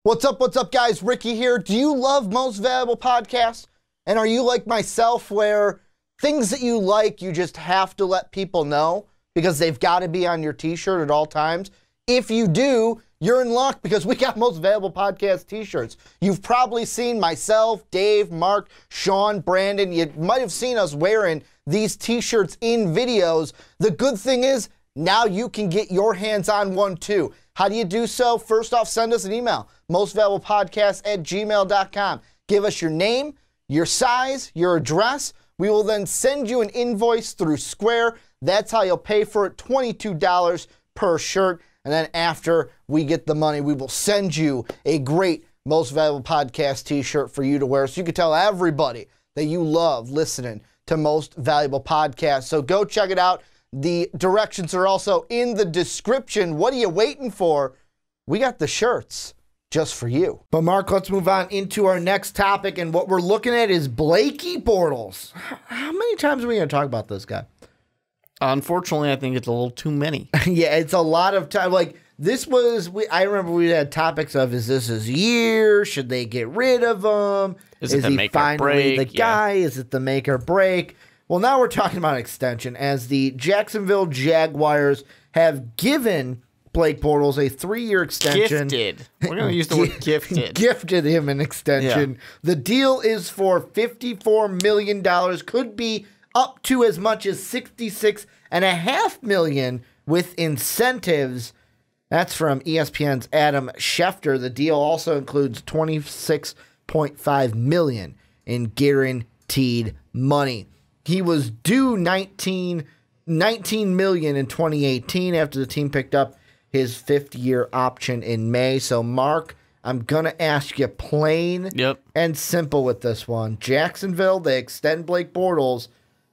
What's up, guys? Ricky here. Do you love Most Valuable Podcasts? And are you like myself where things that you like, you just have to let people know because they've got to be on your t-shirt at all times? If you do, you're in luck because we got Most Valuable Podcast t-shirts. You've probably seen myself, Dave, Mark, Sean, Brandon. You might have seen us wearing these t-shirts in videos. The good thing is now you can get your hands on one too. How do you do so? First off, send us an email, mostvaluablepodcast@gmail.com. Give us your name, your size, your address. We will then send you an invoice through Square. That's how you'll pay for it, $22 per shirt. And then after we get the money, we will send you a great Most Valuable Podcast t-shirt for you to wear so you can tell everybody that you love listening to Most Valuable Podcast. So go check it out. The directions are also in the description. What are you waiting for? We got the shirts just for you. But Mark, let's move on into our next topic. And what we're looking at is Blake Bortles. How many times are we going to talk about this guy? Unfortunately, I think it's a little too many. Yeah, it's a lot of time. Like, this was, I remember we had topics of, is this his year? Should they get rid of him? Is it the he make or finally break? the guy? Is it the make or break? Well, now we're talking about extension as the Jacksonville Jaguars have given Blake Bortles a 3-year extension. Gifted. We're going to use the word gifted. Gifted him an extension. Yeah. The deal is for $54 million. Could be up to as much as $66.5 million with incentives. That's from ESPN's Adam Schefter. The deal also includes $26.5 million in guaranteed money. He was due $19 million in 2018 after the team picked up his 5th-year option in May. So, Mark, I'm going to ask you plain and simple with this one. Jacksonville, they extend Blake Bortles.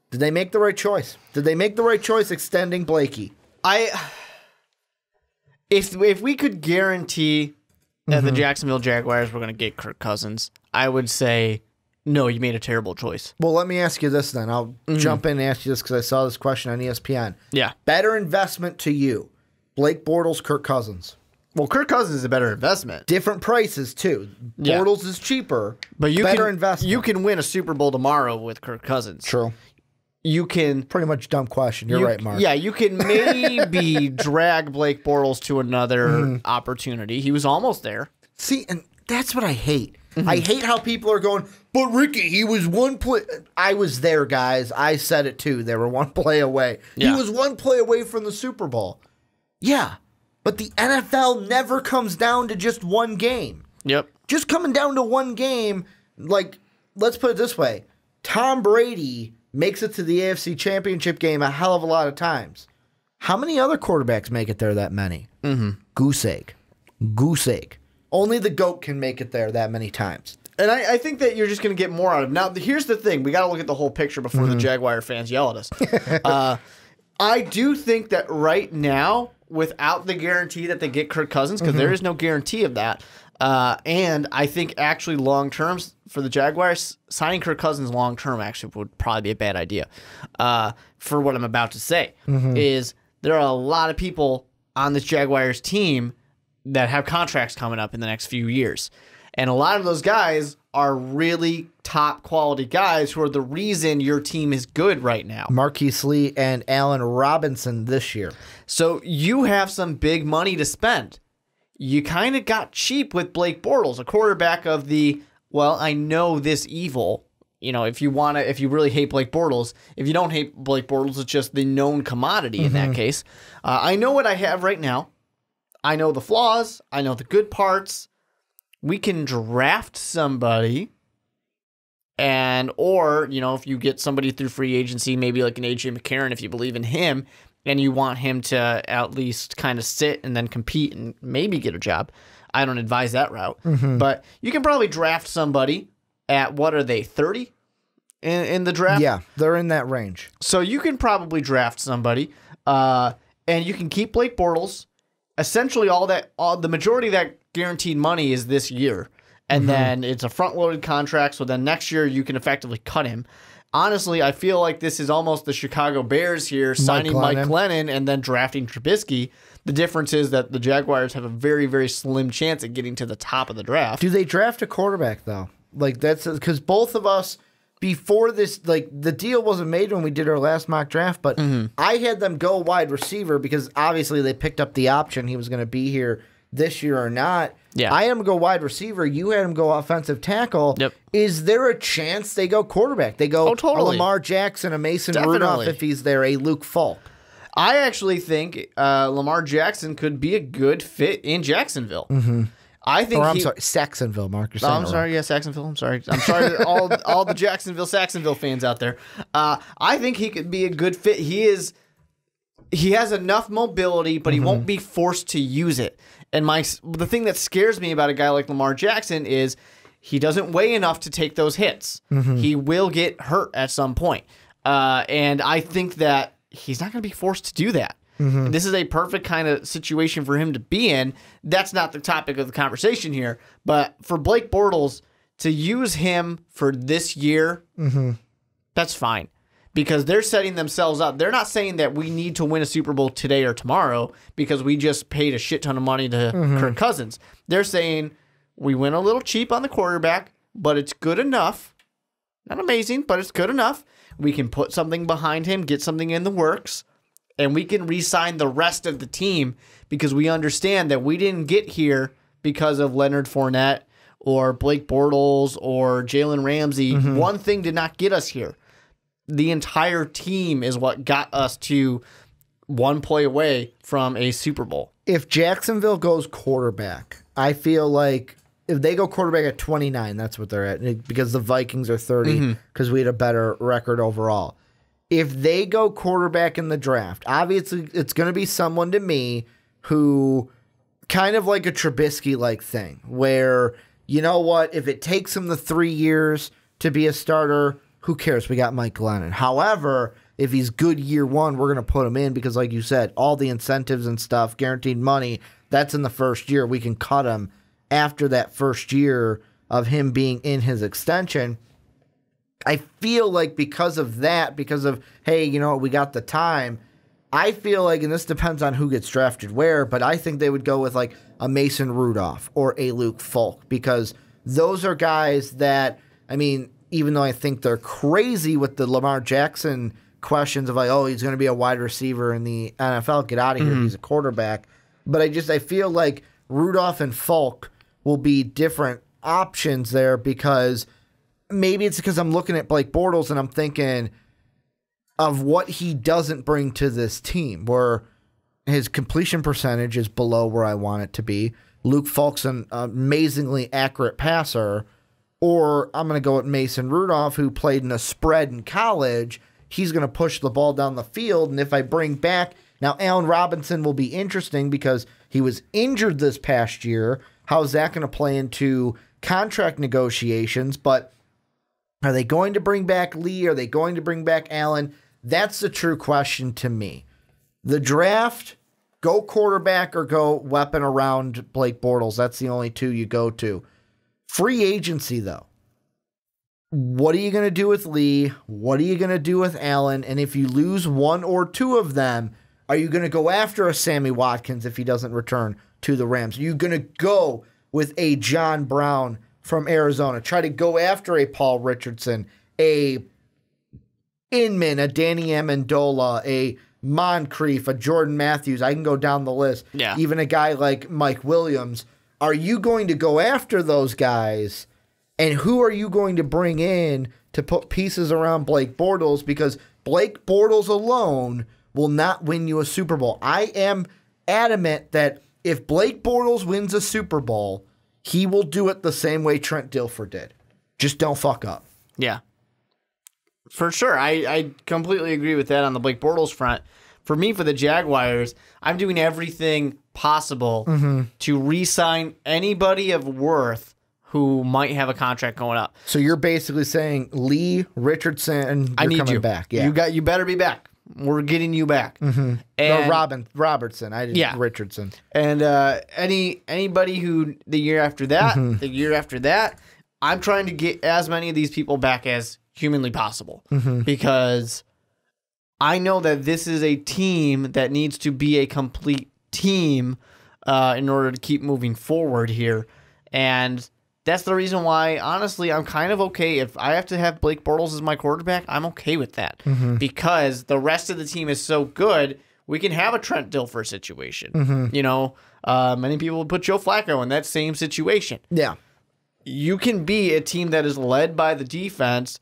Did they make the right choice? Did they make the right choice extending Blakey? If we could guarantee that the Jacksonville Jaguars were going to get Kirk Cousins, I would say, no, you made a terrible choice. Well, let me ask you this then. I'll jump in and ask you this because I saw this question on ESPN. Yeah. Better investment to you, Blake Bortles, Kirk Cousins? Well, Kirk Cousins is a better investment. Different prices, too. Bortles is cheaper, but better investment. You can win a Super Bowl tomorrow with Kirk Cousins. True. You can... Pretty much dumb question. You're right, Mark. Yeah, you can maybe drag Blake Bortles to another opportunity. He was almost there. See, and that's what I hate. I hate how people are going, but Ricky, he was one play. I was there, guys. I said it too. They were one play away. Yeah. He was one play away from the Super Bowl. Yeah, but the NFL never comes down to just one game. Yep. Just coming down to one game, like, let's put it this way. Tom Brady makes it to the AFC Championship game a hell of a lot of times. How many other quarterbacks make it there that many? Goose egg. Goose egg. Only the GOAT can make it there that many times. And I think that you're just going to get more out of it. Now, here's the thing. We got to look at the whole picture before the Jaguar fans yell at us. I do think that right now, without the guarantee that they get Kirk Cousins, because there is no guarantee of that, and I think actually long-term for the Jaguars, signing Kirk Cousins long-term actually would probably be a bad idea. For what I'm about to say is there are a lot of people on this Jaguars team that have contracts coming up in the next few years. And a lot of those guys are really top quality guys who are the reason your team is good right now. Marquise Lee and Allen Robinson this year. So you have some big money to spend. You kind of got cheap with Blake Bortles, a quarterback of the, well, I know this evil. You know, if you really hate Blake Bortles, if you don't hate Blake Bortles, it's just the known commodity in that case. I know what I have right now. I know the flaws. I know the good parts. We can draft somebody or, you know, if you get somebody through free agency, maybe like an AJ McCarron, if you believe in him and you want him to at least kind of sit and then compete and maybe get a job. I don't advise that route. But you can probably draft somebody at, what are they, 30 in the draft? Yeah, they're in that range. So you can probably draft somebody and you can keep Blake Bortles. Essentially, the majority of that guaranteed money is this year, and then it's a front-loaded contract. So then next year you can effectively cut him. Honestly, I feel like this is almost the Chicago Bears here signing Mike Glennon and then drafting Trubisky. The difference is that the Jaguars have a very, very slim chance at getting to the top of the draft. Do they draft a quarterback, though? Like, that's because both of us, before this, like, the deal wasn't made when we did our last mock draft, but I had them go wide receiver because obviously they picked up the option he was going to be here this year or not. Yeah. I had him go wide receiver. You had him go offensive tackle. Yep. Is there a chance they go quarterback? They go a Lamar Jackson, a Mason Rudolph if he's there, a Luke Falk. I actually think Lamar Jackson could be a good fit in Jacksonville. I think I'm sorry, Saxonville, Mark. I'm sorry, yeah, Saxonville. I'm sorry to all the Saxonville fans out there. I think he could be a good fit. He has enough mobility, but he won't be forced to use it. And the thing that scares me about a guy like Lamar Jackson is he doesn't weigh enough to take those hits. He will get hurt at some point. And I think that he's not going to be forced to do that. This is a perfect kind of situation for him to be in. That's not the topic of the conversation here. But for Blake Bortles to use him for this year, that's fine. Because they're setting themselves up. They're not saying that we need to win a Super Bowl today or tomorrow because we just paid a shit ton of money to Kirk Cousins. They're saying we went a little cheap on the quarterback, but it's good enough. Not amazing, but it's good enough. We can put something behind him, get something in the works, and we can re-sign the rest of the team because we understand that we didn't get here because of Leonard Fournette or Blake Bortles or Jalen Ramsey. One thing did not get us here. The entire team is what got us to one play away from a Super Bowl. If Jacksonville goes quarterback, I feel like if they go quarterback at 29, that's what they're at, because the Vikings are 30 because we had a better record overall. If they go quarterback in the draft, obviously it's going to be someone to me who kind of like a Trubisky-like thing where, you know what, if it takes him the 3 years to be a starter, who cares? We got Mike Glennon. However, if he's good year one, we're going to put him in because, like you said, all the incentives and stuff, guaranteed money, that's in the first year. We can cut him after that first year of him being in his extension. I feel like because of that, because of, hey, you know, we got the time, I feel like, and this depends on who gets drafted where, but I think they would go with like a Mason Rudolph or a Luke Falk because those are guys that, I mean, even though I think they're crazy with the Lamar Jackson questions of like, oh, he's going to be a wide receiver in the NFL, get out of here, he's a quarterback. But I feel like Rudolph and Falk will be different options there because maybe it's because I'm looking at Blake Bortles and I'm thinking of what he doesn't bring to this team, where his completion percentage is below where I want it to be. Luke Falk's an amazingly accurate passer. Or I'm going to go with Mason Rudolph, who played in a spread in college. He's going to push the ball down the field. And if I bring back... Now, Allen Robinson will be interesting because he was injured this past year. How is that going to play into contract negotiations? But are they going to bring back Lee? Are they going to bring back Allen? That's the true question to me. The draft, go quarterback or go weapon around Blake Bortles. That's the only two you go to. Free agency, though. What are you going to do with Lee? What are you going to do with Allen? And if you lose one or two of them, are you going to go after a Sammy Watkins if he doesn't return to the Rams? Are you going to go with a John Brown from Arizona? Try to go after a Paul Richardson, a Inman, a Danny Amendola, a Moncrief, a Jordan Matthews. I can go down the list. Yeah. Even a guy like Mike Williams. Are you going to go after those guys? And who are you going to bring in to put pieces around Blake Bortles? Because Blake Bortles alone will not win you a Super Bowl. I am adamant that if Blake Bortles wins a Super Bowl, he will do it the same way Trent Dilfer did. Just don't fuck up. Yeah. For sure. I completely agree with that on the Blake Bortles front. For me, for the Jaguars, I'm doing everything possible to re-sign anybody of worth who might have a contract going up. So you're basically saying Lee, Richardson, I need coming you back. Yeah. You better be back. We're getting you back. And Robertson. I didn't Richardson. And anybody who the year after that, I'm trying to get as many of these people back as humanly possible because I know that this is a team that needs to be a complete team in order to keep moving forward here. And that's the reason why, honestly, I'm kind of okay. If I have to have Blake Bortles as my quarterback, I'm okay with that. Because the rest of the team is so good, we can have a Trent Dilfer situation. You know, many people would put Joe Flacco in that same situation. Yeah. You can be a team that is led by the defense,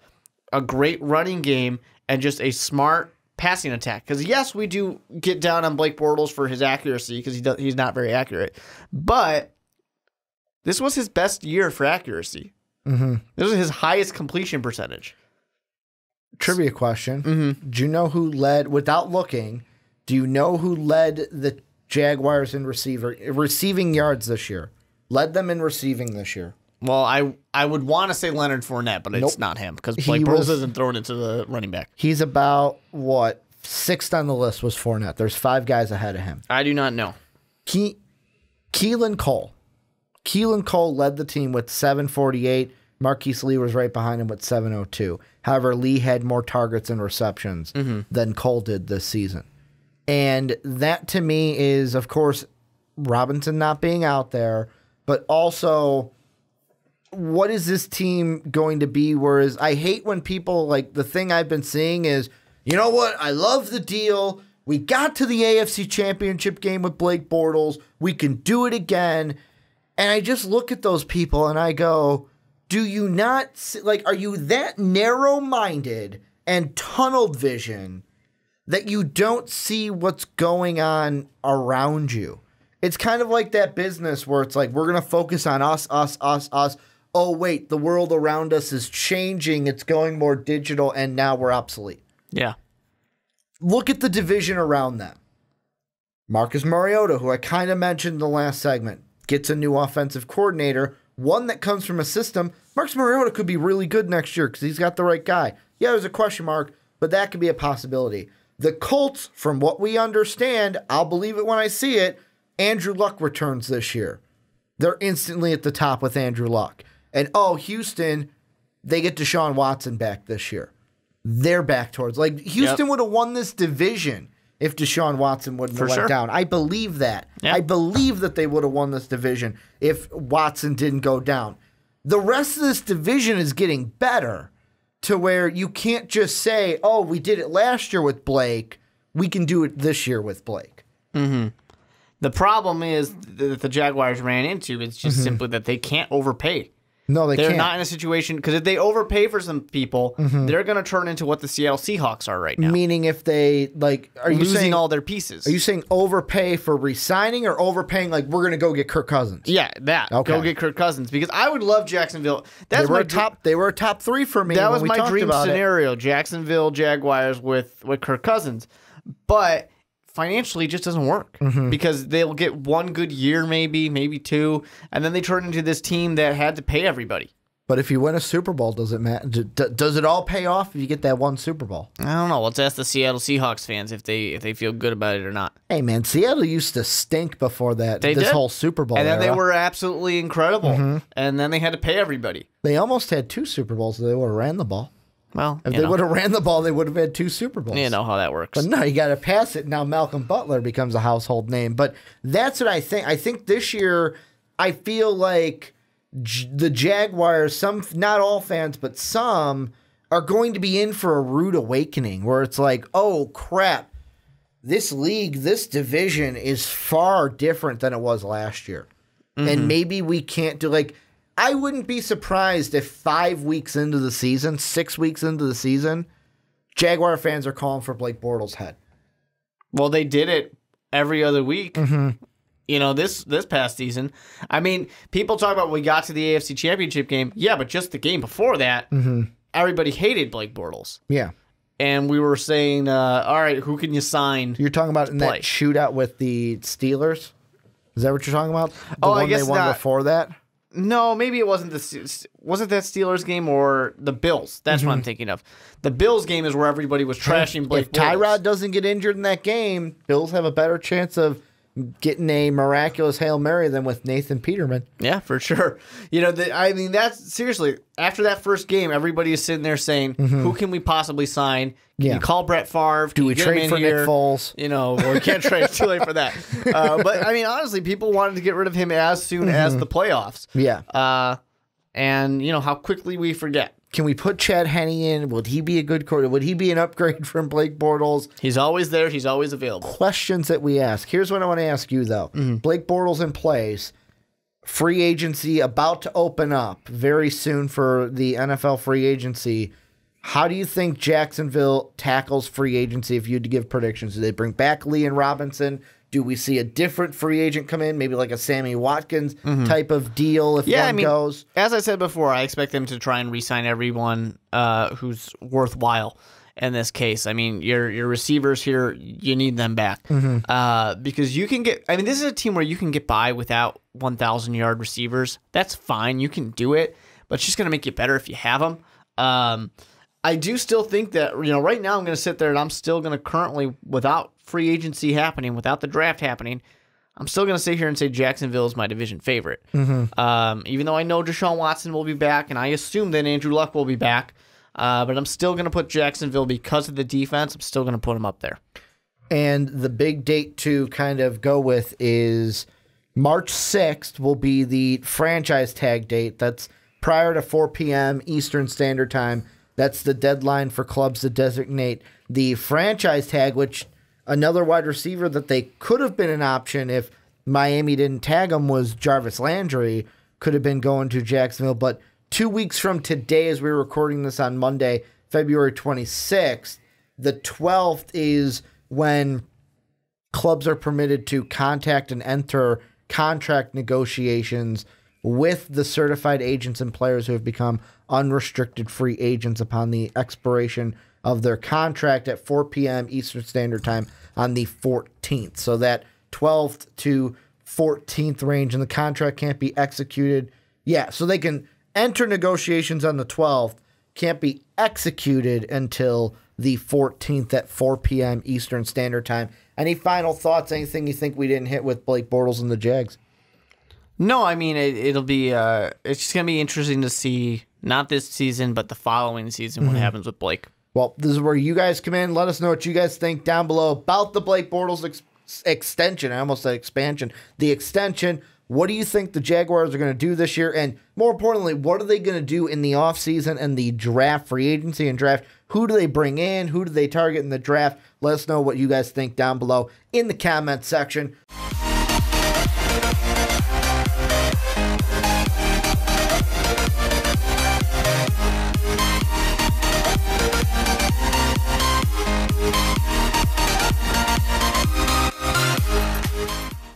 a great running game, and just a smart passing attack. Because, yes, we do get down on Blake Bortles for his accuracy because he's not very accurate. But this was his best year for accuracy. This was his highest completion percentage. Trivia question. Do you know who led, without looking, do you know who led the Jaguars in receiving yards this year? Led them in receiving this year. Well, I would want to say Leonard Fournette, but it's not him because Blake Bortles isn't thrown into the running back. He's about, what, 6th on the list was Fournette. There's 5 guys ahead of him. I do not know. Keelan Cole. Keelan Cole led the team with 748. Marquise Lee was right behind him with 702. However, Lee had more targets and receptions than Cole did this season. And that, to me, is, of course, Robinson not being out there, but also, what is this team going to be? Whereas I hate when people, like, the thing I've been seeing is, you know what? I love the deal. We got to the AFC Championship game with Blake Bortles. We can do it again. And I just look at those people and I go, do you not, like, are you that narrow-minded and tunnel vision that you don't see what's going on around you? It's kind of like that business where it's like, we're going to focus on us. Oh, wait, the world around us is changing. It's going more digital, and now we're obsolete. Yeah. Look at the division around them. Marcus Mariota, who I kind of mentioned in the last segment, gets a new offensive coordinator, one that comes from a system. Marcus Mariota could be really good next year because he's got the right guy. Yeah, there's a question mark, but that could be a possibility. The Colts, from what we understand, I'll believe it when I see it, Andrew Luck returns this year. They're instantly at the top with Andrew Luck. And, Houston, they get Deshaun Watson back this year. They're back towards, like, Houston would have won this division if Deshaun Watson wouldn't have went down. I believe that. Yep. I believe that they would have won this division if Watson didn't go down. The rest of this division is getting better to where you can't just say, oh, we did it last year with Blake. We can do it this year with Blake. The problem is that the Jaguars ran into is just simply that they can't overpay. No, they can't. They're not in a situation, because if they overpay for some people, they're going to turn into what the Seattle Seahawks are right now. Meaning if they, like, are you losing saying all their pieces? Are you saying overpay for re-signing or overpaying like we're going to go get Kirk Cousins? Yeah, that. Okay. Go get Kirk Cousins, because I would love Jacksonville. They were a top 3 for me. That was my dream scenario, Jacksonville Jaguars with Kirk Cousins. But financially, it just doesn't work because they'll get one good year, maybe 2, and then they turn into this team that had to pay everybody. But if you win a Super Bowl, does it matter? Does it all pay off if you get that one Super Bowl? I don't know. Let's ask the Seattle Seahawks fans if they feel good about it or not. Hey, man, Seattle used to stink before that. Whole Super Bowl and then era. They were absolutely incredible. And then they had to pay everybody. They almost had 2 Super Bowls. They would have ran the ball. Well, if they would have ran the ball, they would have had 2 Super Bowls. You know how that works. But no, you got to pass it. Now Malcolm Butler becomes a household name. But that's what I think. I think this year, I feel like the Jaguars, some, not all fans, but some, are going to be in for a rude awakening where it's like, oh, crap, this league, this division is far different than it was last year. And maybe we can't do, like, I wouldn't be surprised if 5 weeks into the season, 6 weeks into the season, Jaguar fans are calling for Blake Bortles' head. Well, they did it every other week. You know, this past season. I mean, people talk about we got to the AFC Championship game. Yeah, but just the game before that, everybody hated Blake Bortles. Yeah. And we were saying, all right, who can you sign? You're talking about in that shootout with the Steelers? Is that what you're talking about? The one I guess they won before that? No, maybe it wasn't wasn't that Steelers game or the Bills? That's what I'm thinking of. The Bills game is where everybody was trashing Blake Bortles. If Tyrod doesn't get injured in that game, Bills have a better chance of getting a miraculous Hail Mary than with Nathan Peterman. Yeah, for sure. That's seriously, after that first game, everybody is sitting there saying, who can we possibly sign? Can you call Brett Favre? Do we trade for Nick Foles? Well, we can't trade. It's too late for that. But, honestly, people wanted to get rid of him as soon as the playoffs. Yeah. And how quickly we forget. Can we put Chad Henne in? Would he be a good quarterback? Would he be an upgrade from Blake Bortles? He's always there. He's always available. Questions that we ask. Here's what I want to ask you, though. Blake Bortles in place. Free agency about to open up very soon for the NFL free agency. How do you think Jacksonville tackles free agency if you had to give predictions? Do they bring back Leon Robinson? Do we see a different free agent come in, maybe like a Sammy Watkins type of deal if one goes? As I said before, I expect them to try and re-sign everyone who's worthwhile in this case. Your receivers here, you need them back. Because you can get – this is a team where you can get by without 1,000-yard receivers. That's fine. You can do it, but it's just going to make you better if you have them. I do still think that, right now I'm going to sit there and I'm still going to currently, without free agency happening, without the draft happening, I'm still going to sit here and say Jacksonville is my division favorite. Even though I know Deshaun Watson will be back and I assume that Andrew Luck will be back, but I'm still going to put Jacksonville because of the defense. I'm still going to put them up there. And the big date to kind of go with is March 6th will be the franchise tag date. That's prior to 4 p.m. Eastern Standard Time. That's the deadline for clubs to designate the franchise tag, which another wide receiver that they could have been an option if Miami didn't tag him was Jarvis Landry, could have been going to Jacksonville. But 2 weeks from today, as we're recording this on Monday, February 26th, the 12th is when clubs are permitted to contact and enter contract negotiations with the certified agents and players who have become unrestricted free agents upon the expiration of their contract at 4 p.m. Eastern Standard Time on the 14th. So that 12th to 14th range, and the contract can't be executed. Yeah, so they can enter negotiations on the 12th, can't be executed until the 14th at 4 p.m. Eastern Standard Time. Any final thoughts? Anything you think we didn't hit with Blake Bortles and the Jags? No, it'll be it's just going to be interesting to see, not this season, but the following season, what happens with Blake. Well, this is where you guys come in. Let us know what you guys think down below about the Blake Bortles extension. I almost said expansion. The extension. What do you think the Jaguars are going to do this year? And more importantly, what are they going to do in the offseason and the draft, free agency and draft? Who do they bring in? Who do they target in the draft? Let us know what you guys think down below in the comment section.